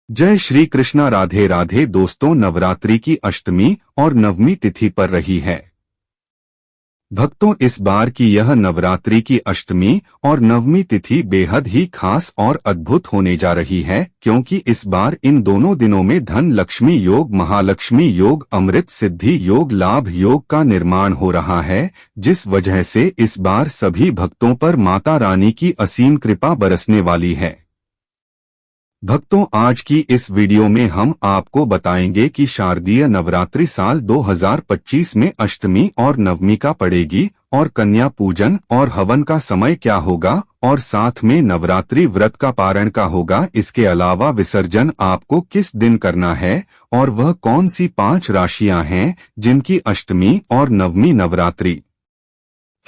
जय श्री कृष्णा। राधे राधे दोस्तों, नवरात्रि की अष्टमी और नवमी तिथि पर रही है। भक्तों, इस बार की यह नवरात्रि की अष्टमी और नवमी तिथि बेहद ही खास और अद्भुत होने जा रही है, क्योंकि इस बार इन दोनों दिनों में धन लक्ष्मी योग, महालक्ष्मी योग, अमृत सिद्धि योग, लाभ योग का निर्माण हो रहा है, जिस वजह से इस बार सभी भक्तों पर माता रानी की असीम कृपा बरसने वाली है। भक्तों, आज की इस वीडियो में हम आपको बताएंगे कि शारदीय नवरात्रि साल 2025 में अष्टमी और नवमी का पड़ेगी और कन्या पूजन और हवन का समय क्या होगा और साथ में नवरात्रि व्रत का पारण का होगा। इसके अलावा विसर्जन आपको किस दिन करना है और वह कौन सी 5 राशियां हैं जिनकी अष्टमी और नवमी नवरात्रि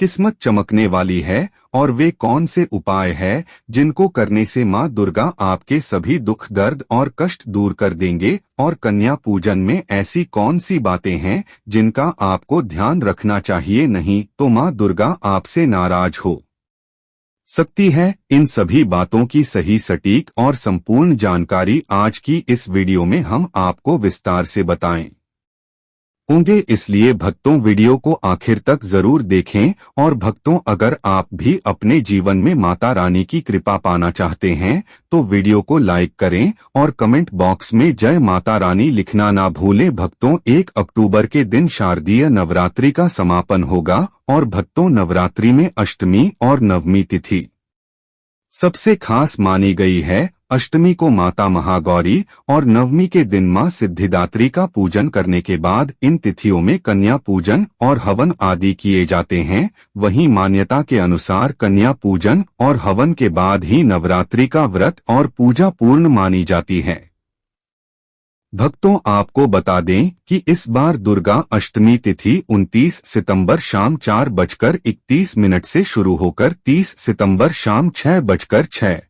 किस्मत चमकने वाली है, और वे कौन से उपाय हैं जिनको करने से मां दुर्गा आपके सभी दुख, दर्द और कष्ट दूर कर देंगे, और कन्या पूजन में ऐसी कौन सी बातें हैं जिनका आपको ध्यान रखना चाहिए, नहीं तो मां दुर्गा आपसे नाराज हो सकती है। इन सभी बातों की सही, सटीक और संपूर्ण जानकारी आज की इस वीडियो में हम आपको विस्तार से बताएं होंगे, इसलिए भक्तों वीडियो को आखिर तक जरूर देखें। और भक्तों, अगर आप भी अपने जीवन में माता रानी की कृपा पाना चाहते हैं तो वीडियो को लाइक करें और कमेंट बॉक्स में जय माता रानी लिखना ना भूलें। भक्तों, 1 अक्टूबर के दिन शारदीय नवरात्रि का समापन होगा और भक्तों, नवरात्रि में अष्टमी और नवमी तिथि सबसे खास मानी गई है। अष्टमी को माता महागौरी और नवमी के दिन मां सिद्धिदात्री का पूजन करने के बाद इन तिथियों में कन्या पूजन और हवन आदि किए जाते हैं। वहीं मान्यता के अनुसार कन्या पूजन और हवन के बाद ही नवरात्रि का व्रत और पूजा पूर्ण मानी जाती है। भक्तों, आपको बता दें कि इस बार दुर्गा अष्टमी तिथि 29 सितंबर शाम 4:31 से शुरू होकर 30 सितंबर शाम 6:06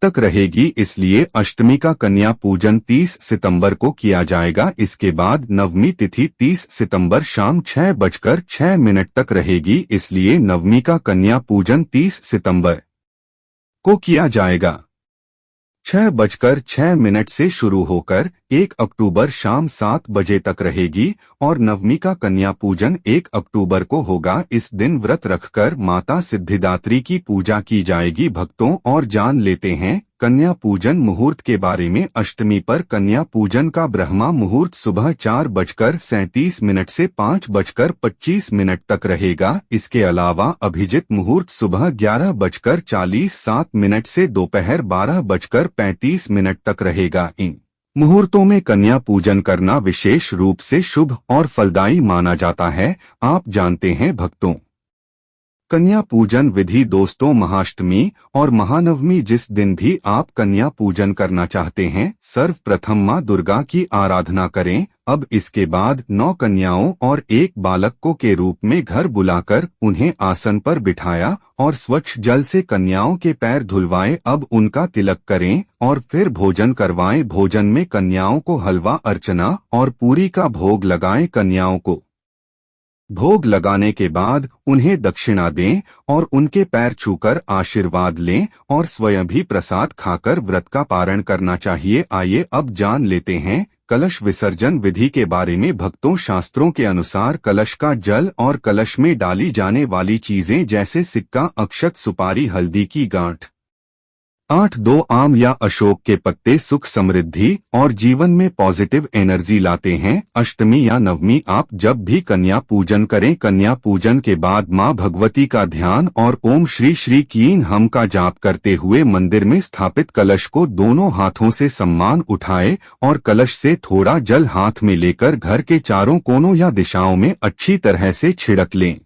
तक रहेगी। इसलिए अष्टमी का कन्या पूजन 30 सितंबर को किया जाएगा। इसके बाद नवमी तिथि 30 सितंबर शाम 6:06 तक रहेगी। इसलिए नवमी का कन्या पूजन 30 सितंबर को किया जाएगा। 6:06 से शुरू होकर 1 अक्टूबर शाम 7 बजे तक रहेगी और नवमी का कन्या पूजन 1 अक्टूबर को होगा। इस दिन व्रत रखकर माता सिद्धिदात्री की पूजा की जाएगी। भक्तों, और जान लेते हैं कन्या पूजन मुहूर्त के बारे में। अष्टमी पर कन्या पूजन का ब्रह्मा मुहूर्त सुबह 4:37 से 5:25 तक रहेगा। इसके अलावा अभिजित मुहूर्त सुबह 11:47 से दोपहर 12:35 तक रहेगा। इन मुहूर्तों में कन्या पूजन करना विशेष रूप से शुभ और फलदायी माना जाता है। आप जानते हैं भक्तों, कन्या पूजन विधि। दोस्तों, महाअष्टमी और महानवमी जिस दिन भी आप कन्या पूजन करना चाहते हैं, सर्वप्रथम मां दुर्गा की आराधना करें। अब इसके बाद 9 कन्याओं और 1 बालक को के रूप में घर बुलाकर उन्हें आसन पर बिठाया और स्वच्छ जल से कन्याओं के पैर धुलवाएं। अब उनका तिलक करें और फिर भोजन करवाएं। भोजन में कन्याओं को हलवा, अर्चना और पूरी का भोग लगाएं। कन्याओं को भोग लगाने के बाद उन्हें दक्षिणा दें और उनके पैर छूकर आशीर्वाद लें और स्वयं भी प्रसाद खाकर व्रत का पारण करना चाहिए। आइए अब जान लेते हैं कलश विसर्जन विधि के बारे में। भक्तों, शास्त्रों के अनुसार कलश का जल और कलश में डाली जाने वाली चीजें जैसे सिक्का, अक्षत, सुपारी, हल्दी की गांठ, 8-2 आम या अशोक के पत्ते सुख, समृद्धि और जीवन में पॉजिटिव एनर्जी लाते हैं। अष्टमी या नवमी आप जब भी कन्या पूजन करें, कन्या पूजन के बाद मां भगवती का ध्यान और ओम श्री श्री क्लीन हम का जाप करते हुए मंदिर में स्थापित कलश को दोनों हाथों से सम्मान उठाए और कलश से थोड़ा जल हाथ में लेकर घर के चारों कोनों या दिशाओं में अच्छी तरह से छिड़क लें,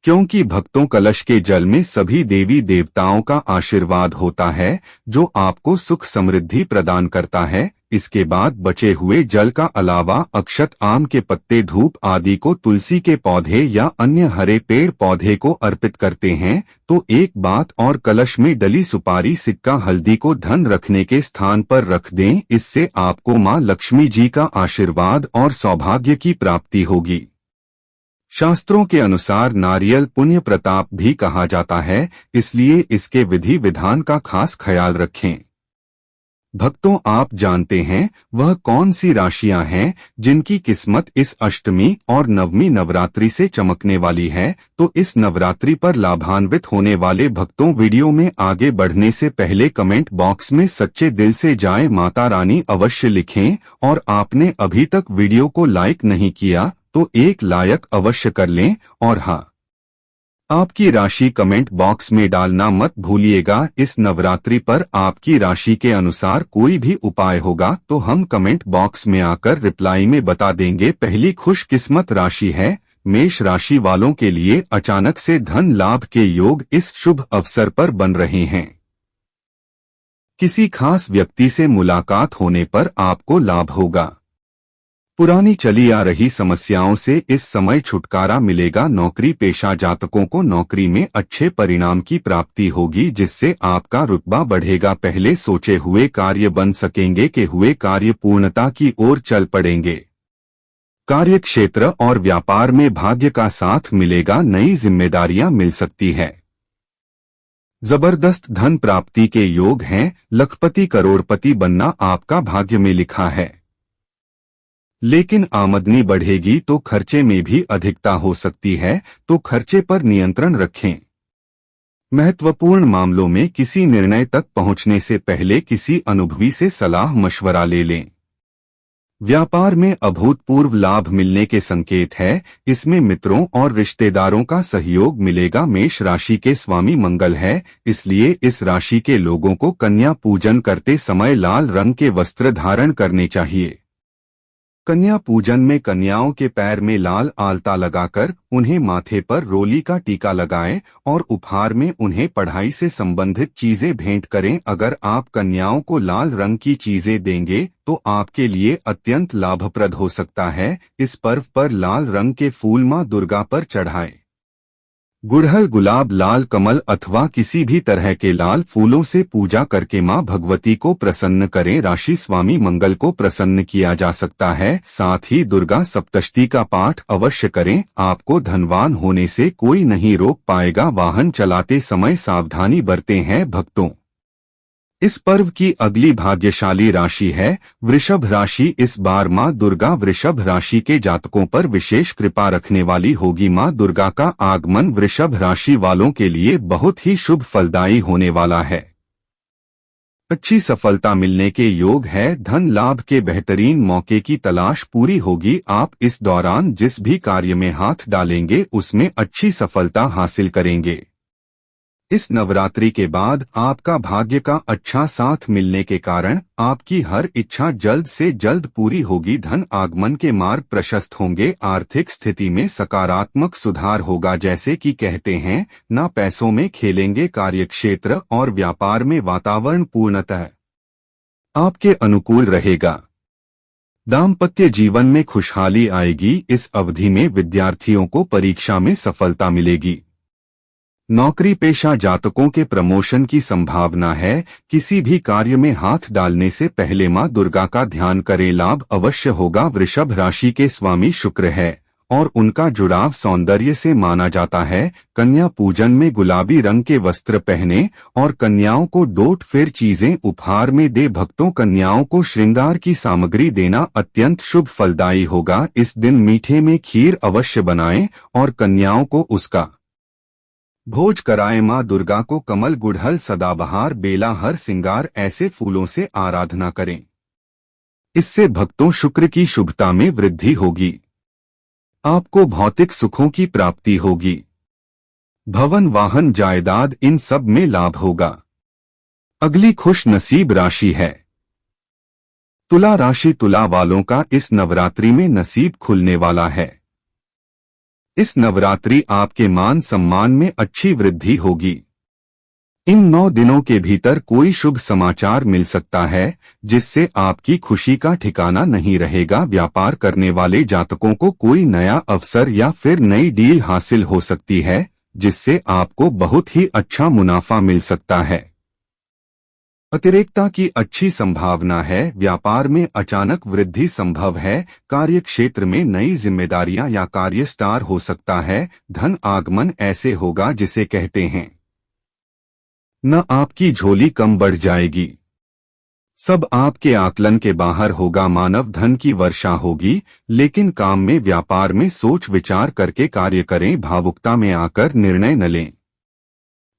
क्योंकि भक्तों, कलश के जल में सभी देवी देवताओं का आशीर्वाद होता है जो आपको सुख समृद्धि प्रदान करता है। इसके बाद बचे हुए जल का अलावा अक्षत, आम के पत्ते, धूप आदि को तुलसी के पौधे या अन्य हरे पेड़ पौधे को अर्पित करते हैं। तो एक बात और, कलश में डली सुपारी, सिक्का, हल्दी को धन रखने के स्थान पर रख दें। इससे आपको मां लक्ष्मी जी का आशीर्वाद और सौभाग्य की प्राप्ति होगी। शास्त्रों के अनुसार नारियल पुण्य प्रताप भी कहा जाता है, इसलिए इसके विधि विधान का खास ख्याल रखें। भक्तों, आप जानते हैं वह कौन सी राशियां हैं जिनकी किस्मत इस अष्टमी और नवमी नवरात्रि से चमकने वाली है? तो इस नवरात्रि पर लाभान्वित होने वाले भक्तों, वीडियो में आगे बढ़ने से पहले कमेंट बॉक्स में सच्चे दिल से जय माता रानी अवश्य लिखें, और आपने अभी तक वीडियो को लाइक नहीं किया तो एक लाइक अवश्य कर लें, और हाँ, आपकी राशि कमेंट बॉक्स में डालना मत भूलिएगा। इस नवरात्रि पर आपकी राशि के अनुसार कोई भी उपाय होगा तो हम कमेंट बॉक्स में आकर रिप्लाई में बता देंगे। पहली खुशकिस्मत राशि है मेष राशि वालों के लिए अचानक से धन लाभ के योग इस शुभ अवसर पर बन रहे हैं। किसी खास व्यक्ति से मुलाकात होने पर आपको लाभ होगा। पुरानी चली आ रही समस्याओं से इस समय छुटकारा मिलेगा। नौकरी पेशा जातकों को नौकरी में अच्छे परिणाम की प्राप्ति होगी, जिससे आपका रुतबा बढ़ेगा। पहले सोचे हुए कार्य बन सकेंगे कि हुए कार्य पूर्णता की ओर चल पड़ेंगे। कार्य क्षेत्र और व्यापार में भाग्य का साथ मिलेगा। नई जिम्मेदारियां मिल सकती है। जबरदस्त धन प्राप्ति के योग हैं। लखपति करोड़पति बनना आपका भाग्य में लिखा है, लेकिन आमदनी बढ़ेगी तो खर्चे में भी अधिकता हो सकती है, तो खर्चे पर नियंत्रण रखें। महत्वपूर्ण मामलों में किसी निर्णय तक पहुंचने से पहले किसी अनुभवी से सलाह मशवरा ले लें। व्यापार में अभूतपूर्व लाभ मिलने के संकेत है। इसमें मित्रों और रिश्तेदारों का सहयोग मिलेगा। मेष राशि के स्वामी मंगल है, इसलिए इस राशि के लोगों को कन्या पूजन करते समय लाल रंग के वस्त्र धारण करने चाहिए। कन्या पूजन में कन्याओं के पैर में लाल आलता लगाकर उन्हें माथे पर रोली का टीका लगाएं और उपहार में उन्हें पढ़ाई से संबंधित चीजें भेंट करें। अगर आप कन्याओं को लाल रंग की चीजें देंगे तो आपके लिए अत्यंत लाभप्रद हो सकता है। इस पर्व पर लाल रंग के फूल मां दुर्गा पर चढ़ाएं। गुड़हल, गुलाब, लाल कमल अथवा किसी भी तरह के लाल फूलों से पूजा करके मां भगवती को प्रसन्न करें। राशि स्वामी मंगल को प्रसन्न किया जा सकता है। साथ ही दुर्गा सप्तशती का पाठ अवश्य करें। आपको धनवान होने से कोई नहीं रोक पाएगा। वाहन चलाते समय सावधानी बरतें हैं भक्तों। इस पर्व की अगली भाग्यशाली राशि है वृषभ राशि। इस बार मां दुर्गा वृषभ राशि के जातकों पर विशेष कृपा रखने वाली होगी। मां दुर्गा का आगमन वृषभ राशि वालों के लिए बहुत ही शुभ फलदायी होने वाला है। अच्छी सफलता मिलने के योग है। धन लाभ के बेहतरीन मौके की तलाश पूरी होगी। आप इस दौरान जिस भी कार्य में हाथ डालेंगे उसमें अच्छी सफलता हासिल करेंगे। इस नवरात्रि के बाद आपका भाग्य का अच्छा साथ मिलने के कारण आपकी हर इच्छा जल्द से जल्द पूरी होगी। धन आगमन के मार्ग प्रशस्त होंगे। आर्थिक स्थिति में सकारात्मक सुधार होगा। जैसे कि कहते हैं, ना पैसों में खेलेंगे। कार्यक्षेत्र और व्यापार में वातावरण पूर्णतः आपके अनुकूल रहेगा। दाम्पत्य जीवन में खुशहाली आएगी। इस अवधि में विद्यार्थियों को परीक्षा में सफलता मिलेगी। नौकरी पेशा जातकों के प्रमोशन की संभावना है। किसी भी कार्य में हाथ डालने से पहले मां दुर्गा का ध्यान करें। लाभ अवश्य होगा। वृषभ राशि के स्वामी शुक्र है और उनका जुड़ाव सौंदर्य से माना जाता है। कन्या पूजन में गुलाबी रंग के वस्त्र पहने और कन्याओं को डोट फिर चीजें उपहार में दे। भक्तों, कन्याओं को श्रृंगार की सामग्री देना अत्यंत शुभ फलदायी होगा। इस दिन मीठे में खीर अवश्य बनाएं और कन्याओं को उसका भोज कराएं। मां दुर्गा को कमल, गुड़हल, सदाबहार, बेला, हर सिंगार ऐसे फूलों से आराधना करें। इससे भक्तों शुक्र की शुभता में वृद्धि होगी। आपको भौतिक सुखों की प्राप्ति होगी। भवन, वाहन, जायदाद इन सब में लाभ होगा। अगली खुश नसीब राशि है तुला राशि। तुला वालों का इस नवरात्रि में नसीब खुलने वाला है। इस नवरात्रि आपके मान सम्मान में अच्छी वृद्धि होगी। इन 9 दिनों के भीतर कोई शुभ समाचार मिल सकता है जिससे आपकी खुशी का ठिकाना नहीं रहेगा। व्यापार करने वाले जातकों को कोई नया अवसर या फिर नई डील हासिल हो सकती है जिससे आपको बहुत ही अच्छा मुनाफा मिल सकता है। अतिरिक्तता की अच्छी संभावना है। व्यापार में अचानक वृद्धि संभव है। कार्य क्षेत्र में नई जिम्मेदारियां या कार्य स्टार हो सकता है। धन आगमन ऐसे होगा जिसे कहते हैं, न आपकी झोली कम बढ़ जाएगी। सब आपके आकलन के बाहर होगा। मानव धन की वर्षा होगी, लेकिन काम में व्यापार में सोच विचार करके कार्य करें। भावुकता में आकर निर्णय न लें।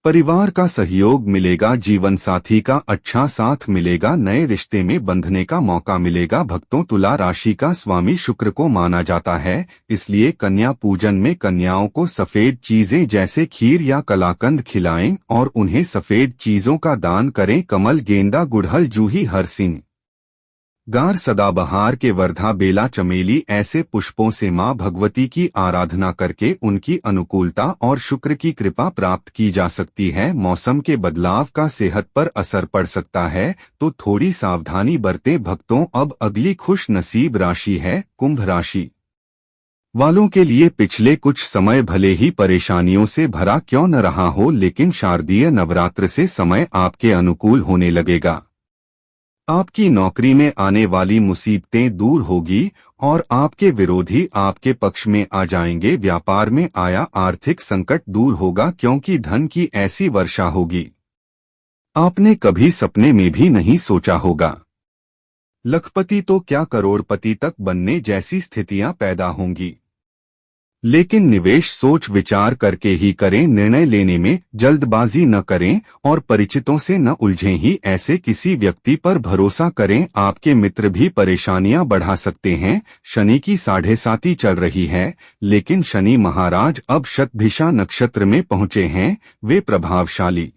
परिवार का सहयोग मिलेगा। जीवन साथी का अच्छा साथ मिलेगा। नए रिश्ते में बंधने का मौका मिलेगा। भक्तों, तुला राशि का स्वामी शुक्र को माना जाता है, इसलिए कन्या पूजन में कन्याओं को सफेद चीजें जैसे खीर या कलाकंद खिलाएं और उन्हें सफेद चीजों का दान करें। कमल, गेंदा, गुड़हल, जूही, हरसिंह, गार, सदाबहार के वर्धा, बेला, चमेली ऐसे पुष्पों से मां भगवती की आराधना करके उनकी अनुकूलता और शुक्र की कृपा प्राप्त की जा सकती है। मौसम के बदलाव का सेहत पर असर पड़ सकता है, तो थोड़ी सावधानी बरतें। भक्तों, अब अगली खुश नसीब राशि है कुंभ राशि वालों के लिए। पिछले कुछ समय भले ही परेशानियों से भरा क्यों न रहा हो, लेकिन शारदीय नवरात्र से समय आपके अनुकूल होने लगेगा। आपकी नौकरी में आने वाली मुसीबतें दूर होगी और आपके विरोधी आपके पक्ष में आ जाएंगे। व्यापार में आया आर्थिक संकट दूर होगा, क्योंकि धन की ऐसी वर्षा होगी आपने कभी सपने में भी नहीं सोचा होगा। लखपति तो क्या, करोड़पति तक बनने जैसी स्थितियां पैदा होंगी। लेकिन निवेश सोच विचार करके ही करें। निर्णय लेने में जल्दबाजी न करें और परिचितों से न उलझें ही ऐसे किसी व्यक्ति पर भरोसा करें। आपके मित्र भी परेशानियां बढ़ा सकते हैं। शनि की 7.5 चल रही है, लेकिन शनि महाराज अब शतभिषा नक्षत्र में पहुंचे हैं। वे प्रभावशाली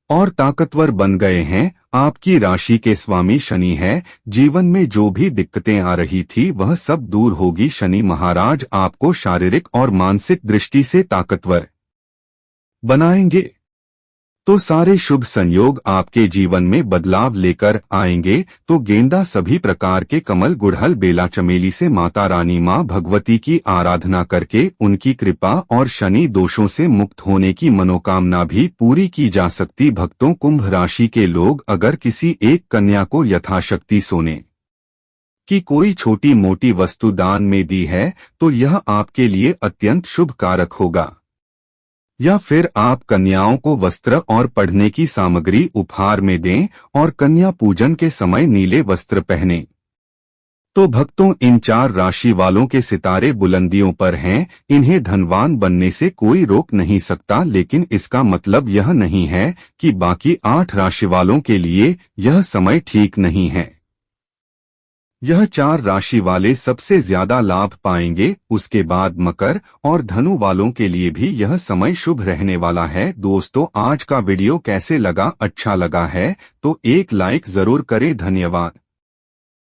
और ताकतवर बन गए हैं। आपकी राशि के स्वामी शनि है। जीवन में जो भी दिक्कतें आ रही थी वह सब दूर होगी। शनि महाराज आपको शारीरिक और मानसिक दृष्टि से ताकतवर बनाएंगे, तो सारे शुभ संयोग आपके जीवन में बदलाव लेकर आएंगे। तो गेंदा, सभी प्रकार के कमल, गुड़हल, बेला, चमेली से माता रानी मां भगवती की आराधना करके उनकी कृपा और शनि दोषों से मुक्त होने की मनोकामना भी पूरी की जा सकती। भक्तों, कुंभ राशि के लोग अगर किसी एक कन्या को यथाशक्ति सोने की कोई छोटी मोटी वस्तु दान में दी है, तो यह आपके लिए अत्यंत शुभ कारक होगा। या फिर आप कन्याओं को वस्त्र और पढ़ने की सामग्री उपहार में दें और कन्या पूजन के समय नीले वस्त्र पहनें। तो भक्तों, इन 4 राशि वालों के सितारे बुलंदियों पर हैं। इन्हें धनवान बनने से कोई रोक नहीं सकता, लेकिन इसका मतलब यह नहीं है कि बाकी 8 राशि वालों के लिए यह समय ठीक नहीं है। यह 4 राशि वाले सबसे ज्यादा लाभ पाएंगे। उसके बाद मकर और धनु वालों के लिए भी यह समय शुभ रहने वाला है। दोस्तों, आज का वीडियो कैसे लगा? अच्छा लगा है तो एक लाइक जरूर करें। धन्यवाद।